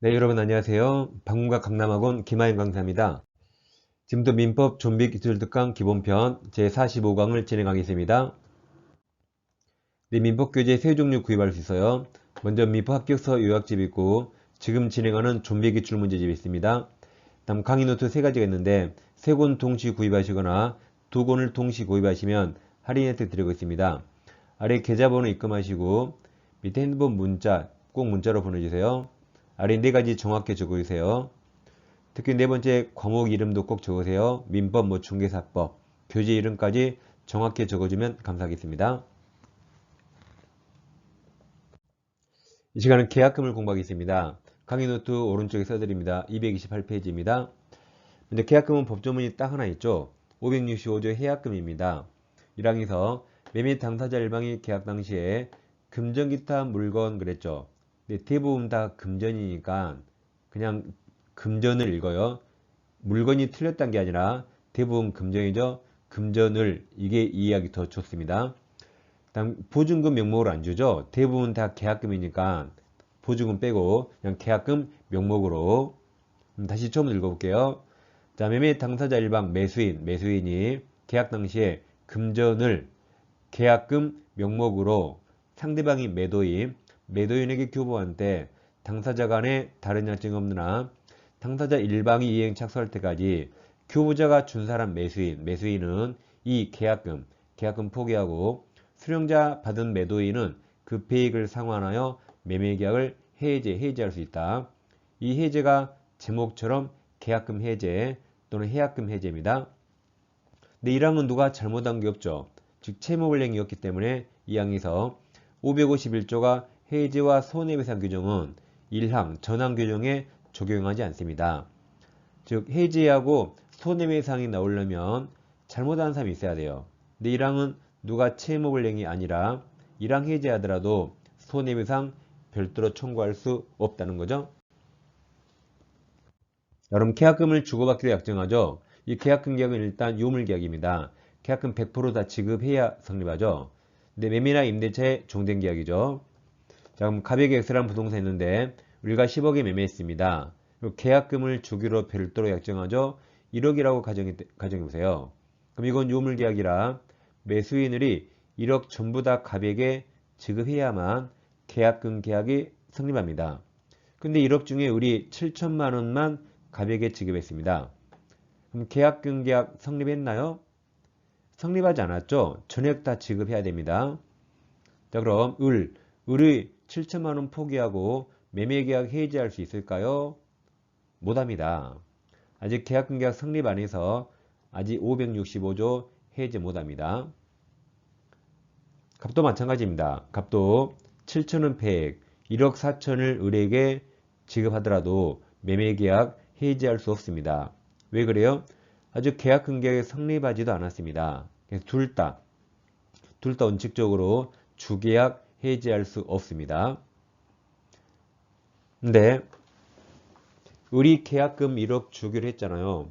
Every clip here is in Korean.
네, 여러분 안녕하세요. 방문가 강남학원 김하인 강사입니다. 지금부터 민법 좀비기술특강 기본편 제45강을 진행하겠습니다. 네, 민법교재 세 종류 구입할 수 있어요. 먼저 민법 합격서 요약집이 있고 지금 진행하는 좀비기출 문제집이 있습니다. 다음 강의 노트 세 가지가 있는데 세 권 동시 구입하시거나 두 권을 동시 구입하시면 할인 혜택 드리고 있습니다. 아래 계좌번호 입금하시고 밑에 핸드폰 문자 꼭 문자로 보내주세요. 아래 네 가지 정확히 적어주세요. 특히 네 번째 과목 이름도 꼭 적으세요. 민법, 중개사법, 교재 이름까지 정확히 적어주면 감사하겠습니다. 이 시간은 계약금을 공부하겠습니다. 강의 노트 오른쪽에 써드립니다. 228페이지입니다. 먼저 계약금은 법조문이 딱 하나 있죠. 565조 해약금입니다. 1항에서 매매 당사자 일방이 계약 당시에 금전 기타 물건 그랬죠. 근데 대부분 다 금전이니까 그냥 금전을 읽어요. 물건이 틀렸다는 게 아니라 대부분 금전이죠. 금전을 이게 이해하기 더 좋습니다. 다음 보증금 명목으로 안 주죠. 대부분 다 계약금이니까 보증금 빼고 그냥 계약금 명목으로 다시 처음 읽어볼게요. 자, 매매 당사자 일방 매수인이 계약 당시에 금전을 계약금 명목으로 상대방이 매도인에게 교부한 때 당사자 간에 다른 약정이 없는 한 당사자 일방이 이행 착수할 때까지 교부자가 준 사람 매수인은 이 계약금 포기하고 수령자 받은 매도인은 그 배익을 상환하여 매매계약을 해지할 수 있다. 이 해제가 제목처럼 계약금 해제 또는 해약금 해제입니다. 근데 1항은 누가 잘못한 게 없죠. 즉 채무불이행이었기 때문에 2항에서 551조가 해제와 손해배상 규정은 1항 전항 규정에 적용하지 않습니다. 즉 해제하고 손해배상이 나오려면 잘못한 사람이 있어야 돼요. 근데 1항은 누가 채무불이행이 아니라 1항 해제하더라도 손해배상 별도로 청구할 수 없다는 거죠. 여러분 계약금을 주고받기로 약정하죠. 이 계약금 계약은 일단 유물계약입니다. 계약금 100%다 지급해야 성립하죠. 근데 매매나 임대차의 종된 계약이죠. 자, 그럼 가백의 X라는 부동산이 있는데 우리가 10억에 매매했습니다. 그리고 계약금을 주기로 별도로 약정하죠. 1억이라고 가정해보세요. 그럼 이건 유물계약이라 매수인들이 1억 전부 다 가백에 지급해야만 계약금 계약이 성립합니다. 근데 1억 중에 우리 7천만 원만 가백에 지급했습니다. 그럼 계약금 계약 성립했나요? 성립하지 않았죠? 전액 다 지급해야 됩니다. 자, 그럼 을이 7천만 원 포기하고 매매계약 해지할 수 있을까요? 못합니다. 아직 계약금 계약 성립 안 해서 아직 565조 해지 못합니다. 값도 마찬가지입니다. 값도 7천원 폐액 1억 4천을 을에게 지급하더라도 매매계약 해지할 수 없습니다. 왜 그래요? 아직 계약금 계약이 성립하지도 않았습니다. 그래서 둘 다 원칙적으로 주계약 해지할 수 없습니다. 근데 을이 계약금 1억 주기로 했잖아요.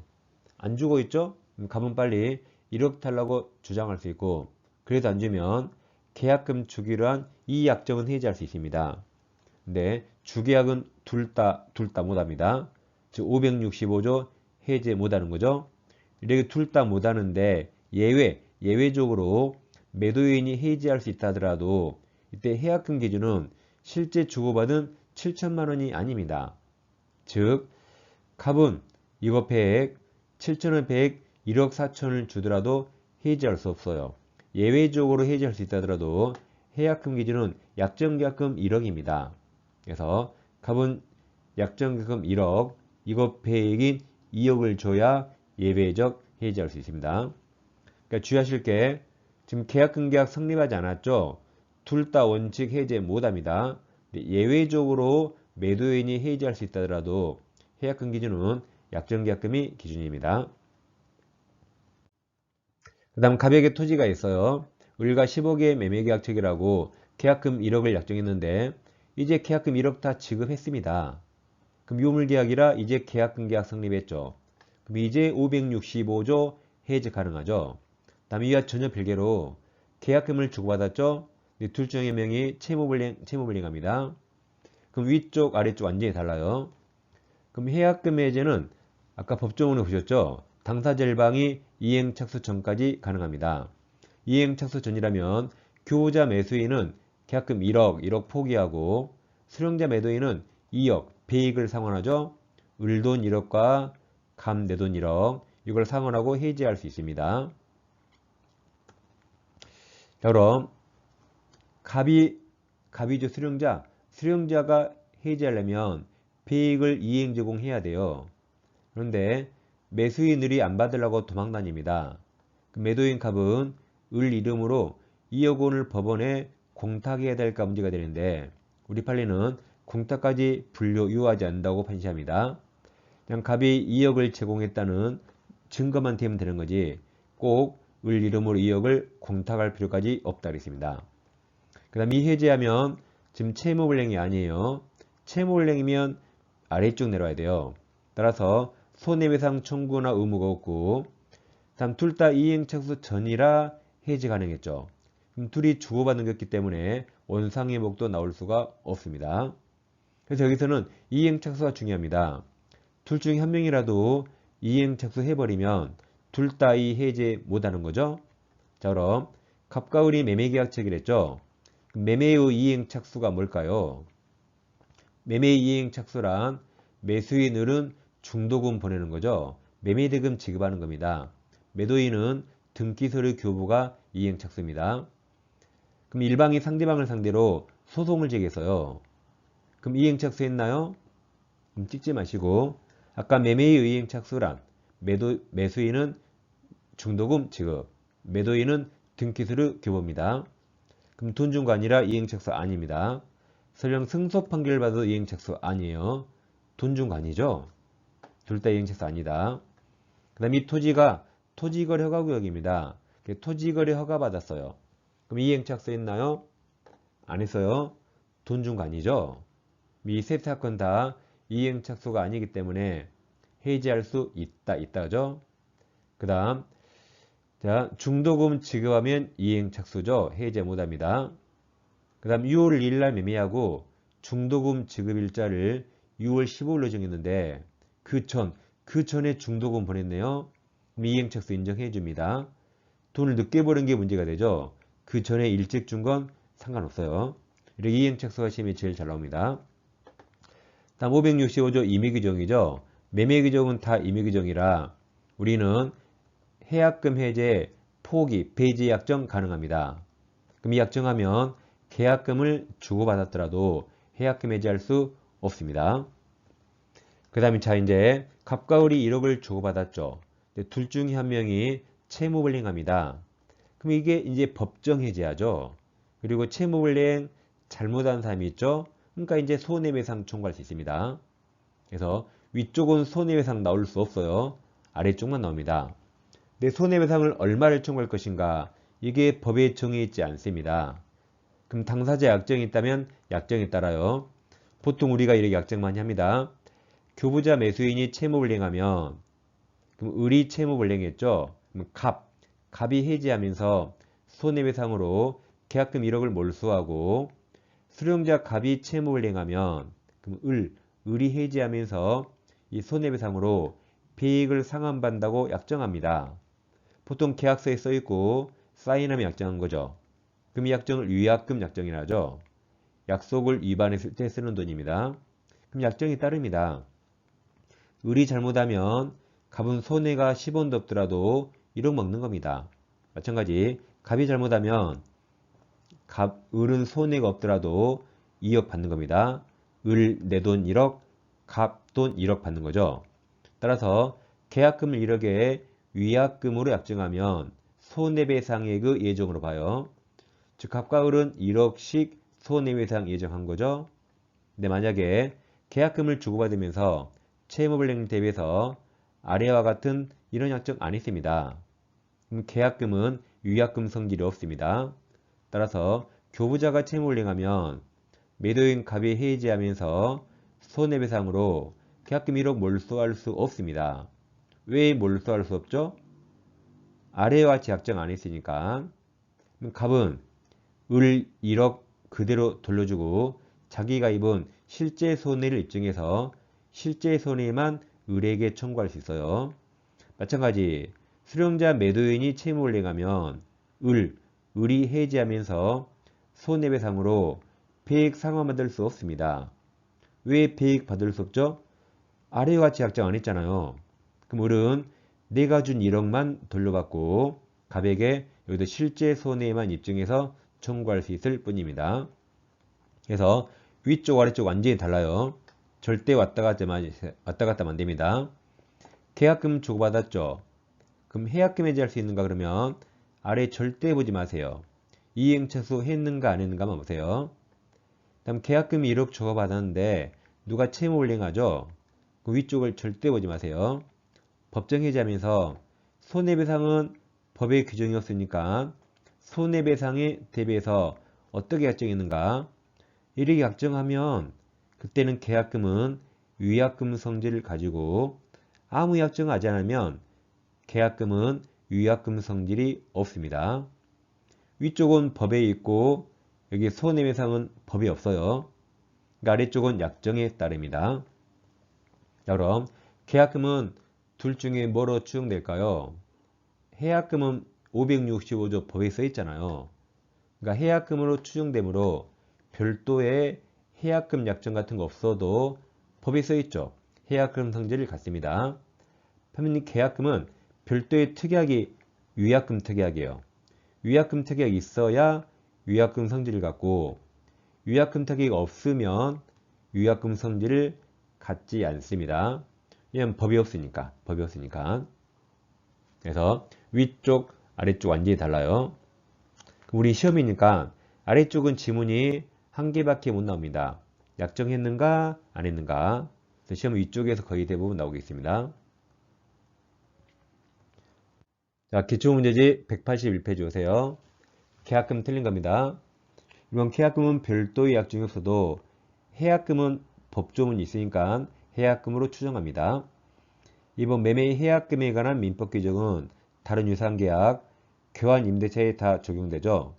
안 주고 있죠? 가면 빨리 1억 달라고 주장할 수 있고 그래도 안 주면 계약금 주기로 한 이 약정은 해지할 수 있습니다. 근데 주계약은 둘 다 못합니다. 즉 565조 해제 못하는 거죠. 이렇게 둘 다 못하는데 예외적으로 매도인이 해지할 수 있다 하더라도 이때 해약금 기준은 실제 주고받은 7천만 원이 아닙니다. 즉 갑은 이거 폐액 7천원 폐액 1억 4천을 주더라도 해지할 수 없어요. 예외적으로 해지할 수 있다 하더라도 해약금 기준은 약정계약금 1억입니다. 그래서 갑은 약정계약금 1억 이거 폐액인 2억을 줘야 예외적 해지할 수 있습니다. 그러니까 주의하실 게 지금 계약금 계약 성립하지 않았죠. 둘 다 원칙 해제 못합니다. 예외적으로 매도인이 해지할 수 있다 하더라도 해약금 기준은 약정계약금이 기준입니다. 그 다음 가백의 토지가 있어요. 을과 10억의 매매계약 체결하고 계약금 1억을 약정했는데 이제 계약금 1억 다 지급했습니다. 그럼 유물계약이라 이제 계약금 계약 성립했죠. 그럼 이제 565조 해지 가능하죠. 다음 이와 전혀 별개로 계약금을 주고받았죠. 둘 중에 한 명이 채무불이행합니다. 그럼 위쪽 아래쪽 완전히 달라요. 그럼 해약금 해제는 아까 법조문을 보셨죠? 당사자 일방이 이행 착수 전까지 가능합니다. 이행 착수 전이라면 교부자 매수인은 계약금 1억 포기하고 수령자 매도인은 2억 배익을 상환하죠. 을돈 1억과 감 내돈 1억 이걸 상환하고 해지할 수 있습니다. 자, 그럼 갑이죠. 수령자가 해지하려면 배익을 이행 제공해야 돼요. 그런데 매수인들이 안 받으려고 도망다닙니다. 매도인 갑은 을 이름으로 2억 원을 법원에 공탁해야 될까 문제가 되는데 우리 판례는 공탁까지 유효하지 않는다고 판시합니다. 그냥 갑이 2억을 제공했다는 증거만 되면 되는 거지 꼭 을 이름으로 2억을 공탁할 필요까지 없다 그랬습니다. 그 다음 이 해제하면 지금 채무불이행이 아니에요. 채무불이행이면 아래쪽 내려와야 돼요. 따라서 손해배상 청구나 의무가 없고 다음 둘 다 이행착수 전이라 해지 가능했죠. 그럼 둘이 주고받는 거기 때문에 원상회복도 나올 수가 없습니다. 그래서 여기서는 이행착수가 중요합니다. 둘 중에 한 명이라도 이행착수 해버리면 둘 다 이 해제 못하는 거죠. 자, 그럼 갑과 을이 매매계약 체결했죠. 매매의 이행착수가 뭘까요? 매매의 이행착수란 매수인 을은 중도금 보내는 거죠. 매매대금 지급하는 겁니다. 매도인은 등기서류 교부가 이행착수입니다. 그럼 일방이 상대방을 상대로 소송을 제기했어요. 그럼 이행착수 했나요? 그럼 찍지 마시고 아까 매매의 이행착수란 매수인은 중도금 지급, 매도인은 등기서류 교부입니다. 그럼 돈 준 거 아니라 이행착수 아닙니다. 설령 승소 판결을 받아도 이행착수 아니에요. 돈 준 거 아니죠? 둘 다 이행착수 아니다. 그 다음에 이 토지가 토지거래 허가구역입니다. 토지거래 허가 받았어요. 그럼 이행착수 했나요? 안 했어요. 돈 준 거 아니죠? 이 세 사건 다 이행착수가 아니기 때문에 해지할 수 있다죠? 그 다음 자, 중도금 지급하면 이행착수죠. 해제 못합니다. 그 다음 6월 1일 날 매매하고 중도금 지급일자를 6월 15일로 정했는데 그 전에 중도금 보냈네요. 이행착수 인정해 줍니다. 돈을 늦게 버는 게 문제가 되죠. 그 전에 일찍 준 건 상관없어요. 이렇게 이행착수가 시험에 제일 잘 나옵니다. 다음 565조 임의규정이죠. 매매규정은 다 임의규정이라 우리는 해약금 해제, 포기, 배제 약정 가능합니다. 그럼 이 약정하면 계약금을 주고받았더라도 해약금 해제할 수 없습니다. 그 다음에 자 이제 갑과 을이 1억을 주고받았죠. 둘 중에 한 명이 채무불이행합니다. 그럼 이게 이제 법정 해제하죠. 그리고 채무불이행 잘못한 사람이 있죠. 그러니까 이제 손해배상 청구할 수 있습니다. 그래서 위쪽은 손해배상 나올 수 없어요. 아래쪽만 나옵니다. 내 손해배상을 얼마를 청구할 것인가 이게 법에 정해 있지 않습니다. 그럼 당사자 약정이 있다면 약정에 따라요. 보통 우리가 이렇게 약정 많이 합니다. 교부자 매수인이 채무불이행하면 그럼 을이 채무불이행했죠. 그럼 갑이 해지하면서 손해배상으로 계약금 1억을 몰수하고 수령자 갑이 채무불이행하면 그럼 을이 해지하면서 이 손해배상으로 배익을 상환받는다고 약정합니다. 보통 계약서에 써있고 사인하면 약정한 거죠. 그럼 이 약정을 위약금 약정이라 하죠. 약속을 위반했을 때 쓰는 돈입니다. 그럼 약정이 따릅니다. 을이 잘못하면 갑은 손해가 10원도 없더라도 1억 먹는 겁니다. 마찬가지 갑이 잘못하면 을은 손해가 없더라도 2억 받는 겁니다. 을 내 돈 1억, 갑 돈 1억 받는 거죠. 따라서 계약금을 1억에 위약금으로 약정하면 손해배상액의 예정으로 봐요. 즉 갑과 을은 1억씩 손해배상 예정한 거죠. 근데 만약에 계약금을 주고받으면서 채무불이행 대비해서 아래와 같은 이런 약정 안 했습니다. 그럼 계약금은 위약금 성질이 없습니다. 따라서 교부자가 채무불이행하면 매도인 갑이 해지하면서 손해배상으로 계약금 1억 몰수할 수 없습니다. 왜 몰수할 수 없죠? 아래와 같이 약정 안 했으니까. 갑은 을 1억 그대로 돌려주고 자기가 입은 실제 손해를 입증해서 실제 손해만 을에게 청구할 수 있어요. 마찬가지 수령자 매도인이 채무를 행하면 을이 해지하면서 손해배상으로 배액 상환받을 수 없습니다. 왜 배액 받을 수 없죠? 아래와 같이 약정 안 했잖아요. 그럼 을은 내가 준 1억만 돌려받고 갑에게 여기도 실제 손해만 입증해서 청구할 수 있을 뿐입니다. 그래서 위쪽 아래쪽 완전히 달라요. 절대 왔다 갔다 안 됩니다. 계약금 주고받았죠. 그럼 해약금 해지할 수 있는가 그러면 아래 절대 보지 마세요. 이행차수 했는가 안 했는가만 보세요. 다음 계약금이 1억 주고받았는데 누가 채무를 행하죠. 그 위쪽을 절대 보지 마세요. 법정 해지하면서 손해배상은 법의 규정이 없으니까 손해배상에 대비해서 어떻게 약정했는가? 이렇게 약정하면 그때는 계약금은 위약금 성질을 가지고 아무 약정하지 않으면 계약금은 위약금 성질이 없습니다. 위쪽은 법에 있고 여기 손해배상은 법이 없어요. 그러니까 아래쪽은 약정에 따릅니다. 자, 그럼 계약금은 둘 중에 뭐로 추정될까요? 해약금은 565조 법에 써 있잖아요. 그러니까 해약금으로 추정되므로 별도의 해약금 약정 같은 거 없어도 법에 써 있죠. 해약금 성질을 갖습니다. 반면 계약금은 별도의 특약이 위약금 특약이에요. 위약금 특약이 있어야 위약금 성질을 갖고 위약금 특약이 없으면 위약금 성질을 갖지 않습니다. 왜냐면 법이 없으니까. 그래서 위쪽, 아래쪽 완전히 달라요. 우리 시험이니까 아래쪽은 지문이 한 개밖에 못 나옵니다. 약정했는가 안 했는가. 시험 위쪽에서 거의 대부분 나오겠습니다. 자, 기출문제지 181페이지 오세요. 계약금 틀린 겁니다. 이번 계약금은 별도의 약정이 없어도 해약금은 법조문이 있으니까 해약금으로 추정합니다. 이번 매매의 해약금에 관한 민법 규정은 다른 유상계약, 교환 임대차에 다 적용되죠.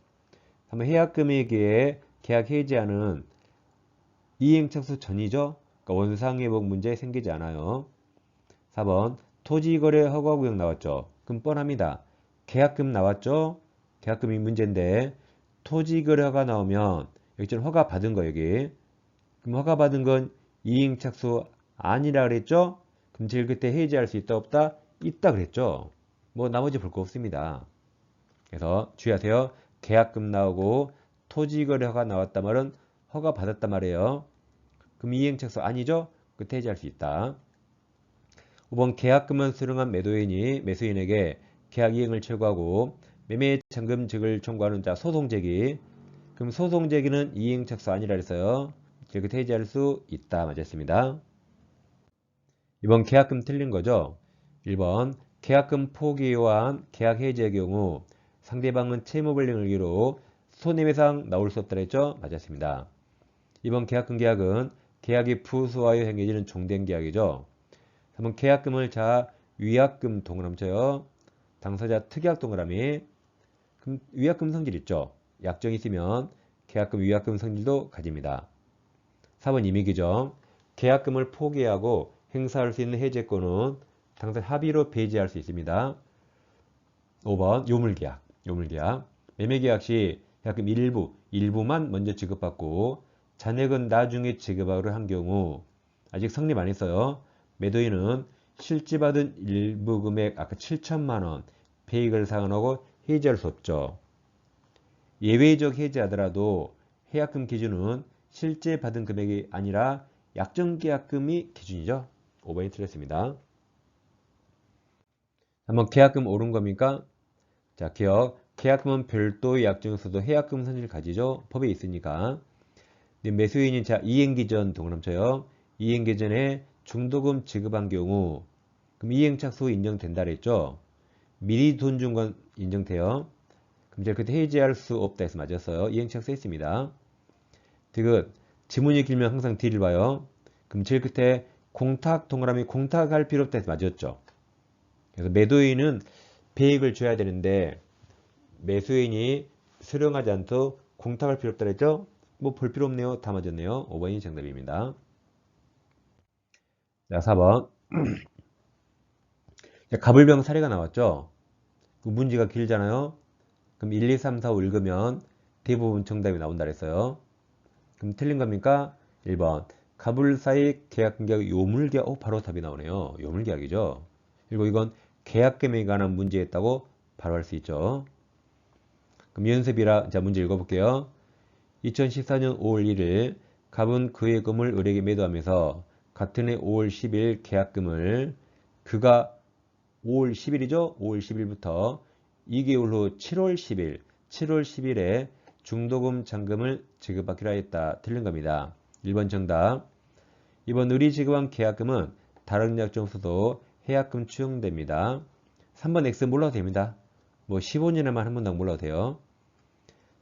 한번 해약금액에 계약 해지하는 이행착수 전이죠. 그러니까 원상회복 문제 생기지 않아요. 4번 토지거래 허가구역 나왔죠. 그럼 뻔합니다. 계약금 나왔죠. 계약금이 문제인데 토지거래 허가 나오면 여기 좀 허가 받은 거 여기. 그럼 허가 받은 건 이행착수 아니라 그랬죠. 그럼 제일 그때 해지할 수 있다 없다? 있다 그랬죠. 뭐 나머지 볼 거 없습니다. 그래서 주의하세요. 계약금 나오고 토지거래 허가 나왔단 말은 허가 받았단 말이에요. 그럼 이행착수 아니죠? 그때 해지할 수 있다. 5번 계약금은 수령한 매도인이 매수인에게 계약 이행을 철거하고 매매 잔금직을 청구하는 자 소송제기. 그럼 소송제기는 이행착수 아니라 그랬어요. 그때 해지할 수 있다. 맞았습니다. 이번 계약금 틀린 거죠. 1번 계약금 포기요한 계약 해지의 경우 상대방은 채무불이행을 이유로 손해배상 나올 수 없다 했죠. 맞았습니다. 이번 계약금 계약은 계약이 부수하여 행해지는 종된 계약이죠. 3번 계약금을 자 위약금 동그라미 쳐요. 당사자 특약 동그라미. 그럼 위약금 성질 있죠. 약정이 있으면 계약금 위약금 성질도 가집니다. 4번 임의규정. 계약금을 포기하고 행사할 수 있는 해제권은 당사자 합의로 배제할 수 있습니다. 5번 요물계약. 매매계약 시 계약금 일부만 먼저 지급받고 잔액은 나중에 지급하기로 한 경우 아직 성립 안 했어요. 매도인은 실제 받은 일부 금액 아까 7천만원 배액을 상환하고 해지할 수 없죠. 예외적 해지하더라도 해약금 기준은 실제 받은 금액이 아니라 약정계약금이 기준이죠. 5번이 틀렸습니다. 한번 계약금 옳은 겁니까? 자, 계약금은 별도의 약정에서도 해약금 성질을 가지죠. 법에 있으니까. 매수인이 자 이행기전 동그라미 쳐요. 이행기전에 중도금 지급한 경우 그럼 이행착수 인정된다 그랬죠. 미리 돈 준 건 인정돼요. 그럼 이제 그때 해지할 수 없다 해서 맞았어요. 이행착수 했습니다. 디귿 지문이 길면 항상 뒤를 봐요. 그럼 제일 끝에 공탁 동그라미 공탁할 필요 없다 해서 맞았죠. 그래서 매도인은 배액을 줘야 되는데 매수인이 수령하지 않도록 공탁할 필요 없다 그랬죠. 뭐 볼 필요 없네요. 다 맞았네요. 5번이 정답입니다. 자, 4번. 갑을병 사례가 나왔죠. 그 문제가 길잖아요. 그럼 1, 2, 3, 4, 5 읽으면 대부분 정답이 나온다 그랬어요. 그럼 틀린 겁니까? 1번. 갑을사의 계약금액 요물계약. 바로 답이 나오네요. 요물계약이죠. 그리고 이건 계약금액에 관한 문제였다고 바로 할 수 있죠. 그럼 연습이라 자 문제 읽어볼게요. 2014년 5월 1일 갑은 그의 금을 을에게 매도하면서 같은 해 5월 10일 계약금을 그가 5월 10일이죠. 5월 10일부터 2개월 후 7월 10일에 중도금 잔금을 지급받기로 했다. 틀린 겁니다. 1번 정답. 2번 을이 지급한 계약금은 다른 약정 없어도 해약금 추용됩니다. 3번 X 몰라도 됩니다. 뭐 15년에만 한 번당 몰라도 돼요.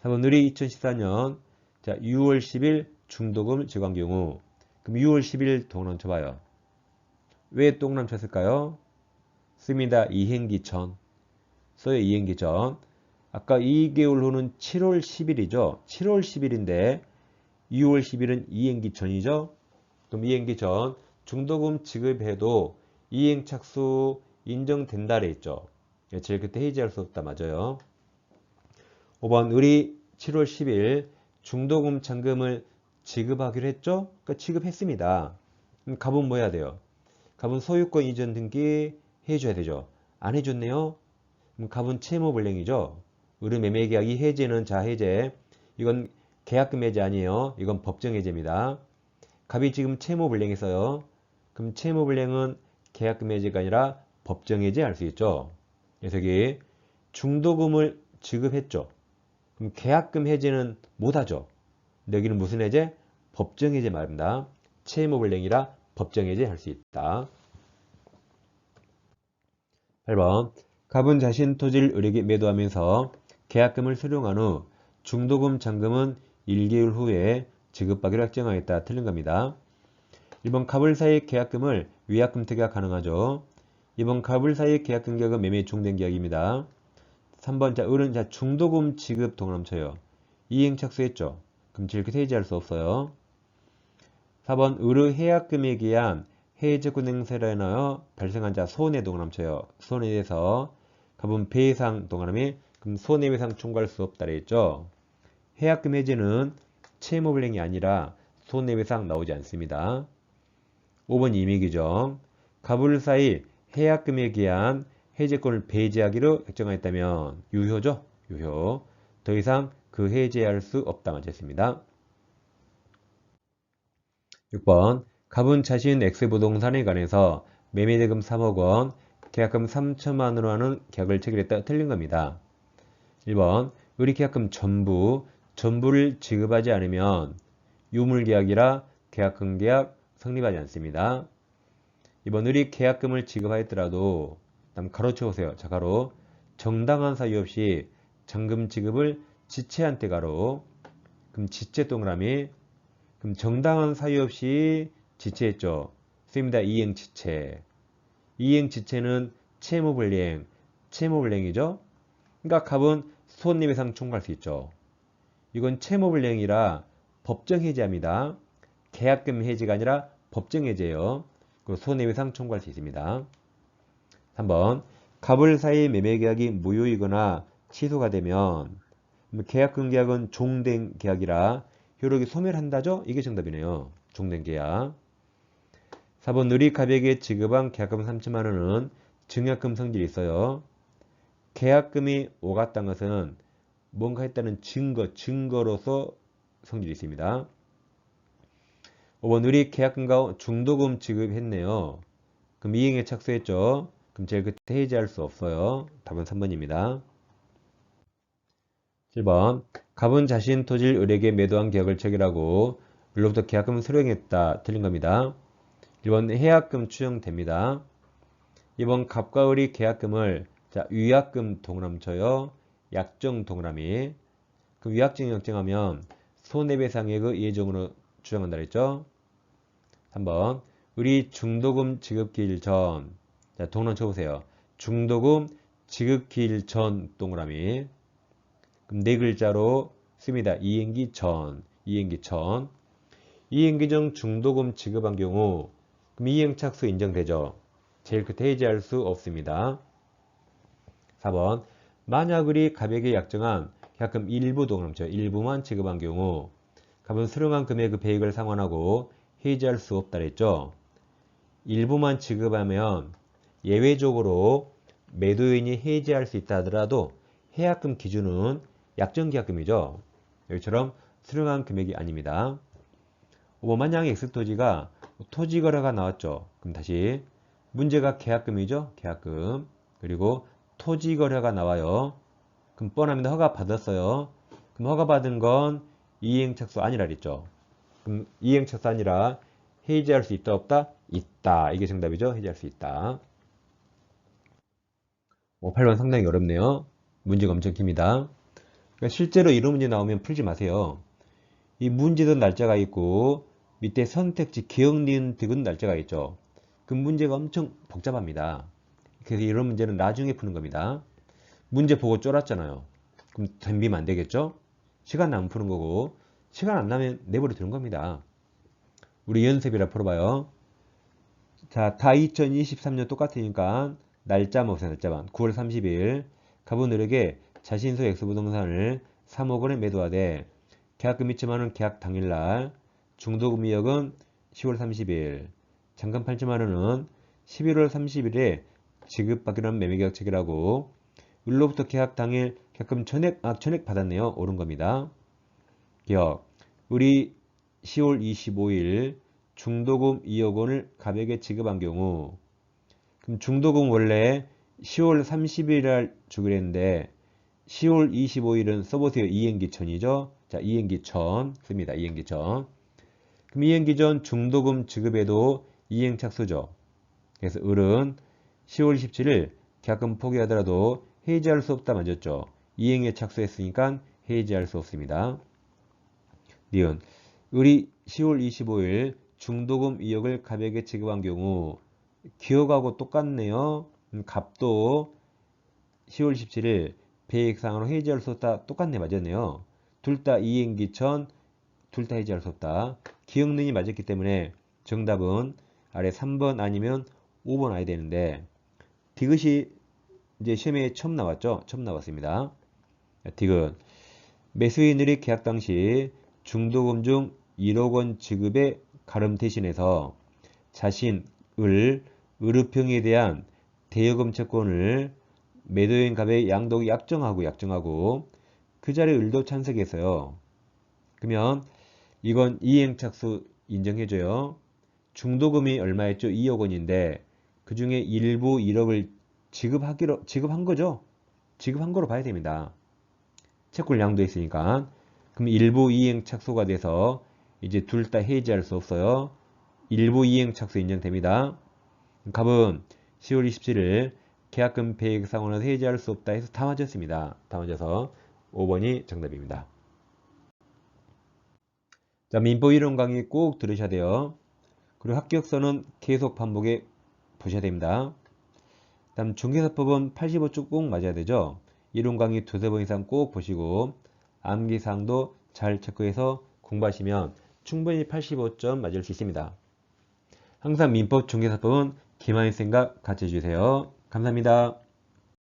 4번 을이 2014년 자 6월 10일 중도금 지급한 경우 그럼 6월 10일 동그라미 쳐봐요. 왜 동그라미 쳤을까요? 씁니다. 이행기 전. 써요. 이행기 전. 아까 2개월 후는 7월 10일이죠. 7월 10일인데 6월 10일은 이행기 전이죠. 그럼 이행기 전 중도금 지급해도 이행 착수 인정된다 그랬죠. 제일 그때 해지할 수 없다. 맞아요. 5번 을이 7월 10일 중도금 잔금을 지급하기로 했죠. 그러니까 지급했습니다. 그럼 갑은 뭐 해야 돼요? 갑은 소유권 이전 등기 해줘야 되죠. 안 해줬네요. 그럼 갑은 채무불량이죠. 을의 매매계약이 해제는 자 해제. 이건 계약금 해제 아니에요. 이건 법정 해제입니다. 갑이 지금 채무불량했어요. 그럼 채무불량은 계약금 해제가 아니라 법정 해제 할 수 있죠. 그래서 여기 중도금을 지급했죠. 그럼 계약금 해제는 못하죠. 근데 여기는 무슨 해제? 법정 해제 말입니다. 채무불량이라 법정 해제 할 수 있다. 8번. 갑은 자신 토지를 을에게 매도하면서 계약금을 수령한 후 중도금 잔금은 1개월 후에 지급받기로 확정하였다. 틀린 겁니다. 1번 갑을 사이 계약금을 위약금 특약 가능하죠. 2번 갑을 사이 계약금 계약은 매매 종된 계약입니다. 3번 자 을은 자 중도금 지급 동그라미 쳐요. 이행 착수했죠. 그럼 이렇게 해지할 수 없어요. 4번 을의 해약금에 기한 해제권 행사로 인하여 발생한 자 손해 동그라미 쳐요. 손해에서 갑은 배상 동그라미 그럼 손해배상 청구할 수 없다 그랬죠. 해약금 해제는 채무불량이 아니라 손해배상 나오지 않습니다. 5번 임의규정. 갑을 사이 해약금에 기한 해제권을 배제하기로 결정하였다면 유효죠. 유효. 더 이상 그 해제할 수 없다. 맞았습니다. 6번. 갑은 자신 X부동산에 관해서 매매대금 3억 원, 계약금 3천만 원으로 하는 계약을 체결했다. 틀린 겁니다. 1번. 을이 계약금 전부를 지급하지 않으면 유물계약이라 계약금 계약 성립하지 않습니다. 2번. 을이 계약금을 지급하였더라도 가로쳐 보세요. 자, 가로. 정당한 사유 없이 잔금 지급을 지체한테 가로. 그럼 지체 동그라미. 그럼 정당한 사유 없이 지체했죠. 쓰입니다. 이행지체. 이행지체는 채무불이행이죠. 그러니까 갑은 손해배상 청구할 수 있죠. 이건 채무불이행이라 법정해제합니다. 계약금 해제가 아니라 법정해제예요. 그리고 손해배상 청구할 수 있습니다. 3번. 갑을 사이 매매계약이 무효이거나 취소가 되면 계약금 계약은 종된 계약이라 효력이 소멸한다죠? 이게 정답이네요. 종된 계약. 4번. 을이 갑에게 지급한 계약금 3천만 원은 증약금 성질이 있어요. 계약금이 오갔다는 것은 뭔가 했다는 증거로서 성질이 있습니다. 5번. 을이 계약금과 중도금 지급했네요. 그럼 이행에 착수했죠. 그럼 제일 끝에 해지할 수 없어요. 답은 3번입니다. 7번. 갑은 자신 토지를 을에게 매도한 계약을 체결하고 을로부터 계약금을 수령했다. 틀린 겁니다. 1번 해약금 추정됩니다. 2번 갑과 을이 계약금을 자 위약금 동그라미 쳐요. 약정 동그라미. 그 위약정 약정하면 손해배상액의 예정으로 추정한다 그랬죠. 3번 을이 중도금 지급기일 전 자 동그라미 쳐보세요. 중도금 지급기일 전 동그라미. 그럼 네 글자로 씁니다. 이행기 전. 이행기 전. 이행기 중 중도금 지급한 경우 그럼 이행착수 인정되죠. 제일 끝에 해지할 수 없습니다. 4번 만약 을이 갑에게 약정한 계약금 일부 동남죠. 일부만 지급한 경우 갑은 수령한 금액의 배액을 상환하고 해지할 수 없다 그랬죠. 일부만 지급하면 예외적으로 매도인이 해지할 수 있다 하더라도 해약금 기준은 약정계약금이죠. 여기처럼 수령한 금액이 아닙니다. 5번 만약 X토지가 토지거래가 나왔죠. 그럼 다시 문제가 계약금이죠. 계약금. 그리고 토지거래가 나와요. 그럼 뻔합니다. 허가 받았어요. 그럼 허가 받은 건 이행착수 아니라 그랬죠. 그럼 이행착수 아니라 해지할 수 있다 없다? 있다. 이게 정답이죠. 해지할 수 있다. 8번 상당히 어렵네요. 문제가 엄청 깁니다. 그러니까 실제로 이런 문제 나오면 풀지 마세요. 이 문제도 날짜가 있고 밑에 선택지 기억 니은 득은 날짜가 있죠. 그 문제가 엄청 복잡합니다. 그래서 이런 문제는 나중에 푸는 겁니다. 문제 보고 쫄았잖아요. 그럼 덤비면 안 되겠죠? 시간 나면 푸는 거고 시간 안 나면 내버려 두는 겁니다. 우리 연습이라 풀어봐요. 자, 다 2023년 똑같으니까 날짜만 보세요. 날짜만. 9월 30일 갑은 을에게 자신 소유 X부동산을 3억 원에 매도하되 계약금 2천만 원 계약 당일날 중도금이역은 10월 30일 잔금 8천만 원은 11월 30일에 지급받기로 한 매매계약 체결하고 을로부터 계약 당일 계약금 전액 받았네요. 옳은 겁니다. 기억 을이 10월 25일 중도금 2억 원을 갑에게 지급한 경우 그럼 중도금 원래 10월 30일날 주기로 했는데 10월 25일은 써보세요. 이행기천이죠. 자, 이행기천 씁니다. 이행기천. 그럼 이행기전 중도금 지급에도 이행착수죠. 그래서 을은 10월 27일 계약금 포기하더라도 해지할 수 없다 맞았죠. 이행에 착수했으니까 해지할 수 없습니다. 니은 을이 10월 25일 중도금 2억을 갑에게 지급한 경우 기억하고 똑같네요. 갑도 10월 17일 배액상으로 해지할 수 없다 똑같네 맞았네요. 둘 다 이행기천 둘 다 해지할 수 없다. 기억능이 맞았기 때문에 정답은 아래 3번 아니면 5번 아야 되는데 디귿이 이제 시험에 처음 나왔죠. 처음 나왔습니다. 디귿 매수인들이 계약 당시 중도금 중 1억 원 지급의 가름 대신해서 자신 을의평에 대한 대여금 채권을 매도인 갑의 양도에 약정하고 그 자리에 을도 찬석했어요. 그러면 이건 이행착수 인정해줘요. 중도금이 얼마였죠? 2억 원인데 그 중에 일부 1억을 지급한 거죠. 지급한 거로 봐야 됩니다. 채권을 양도했으니까. 그럼 일부 이행착수가 돼서 이제 둘 다 해지할 수 없어요. 일부 이행착수 인정됩니다. 갑은 10월 27일 계약금 배액 상환은 해지할 수 없다 해서 다 맞았습니다. 다 맞아서 5번이 정답입니다. 자, 민법 이론 강의 꼭 들으셔야 돼요. 그리고 합격서는 계속 반복해 보셔야 됩니다. 다음 중개사법은 85쪽 꼭 맞아야 되죠. 이론 강의 두세 번 이상 꼭 보시고 암기사항도 잘 체크해서 공부하시면 충분히 85점 맞을 수 있습니다. 항상 민법 중개사법은 기만의 생각 같이 해주세요. 감사합니다.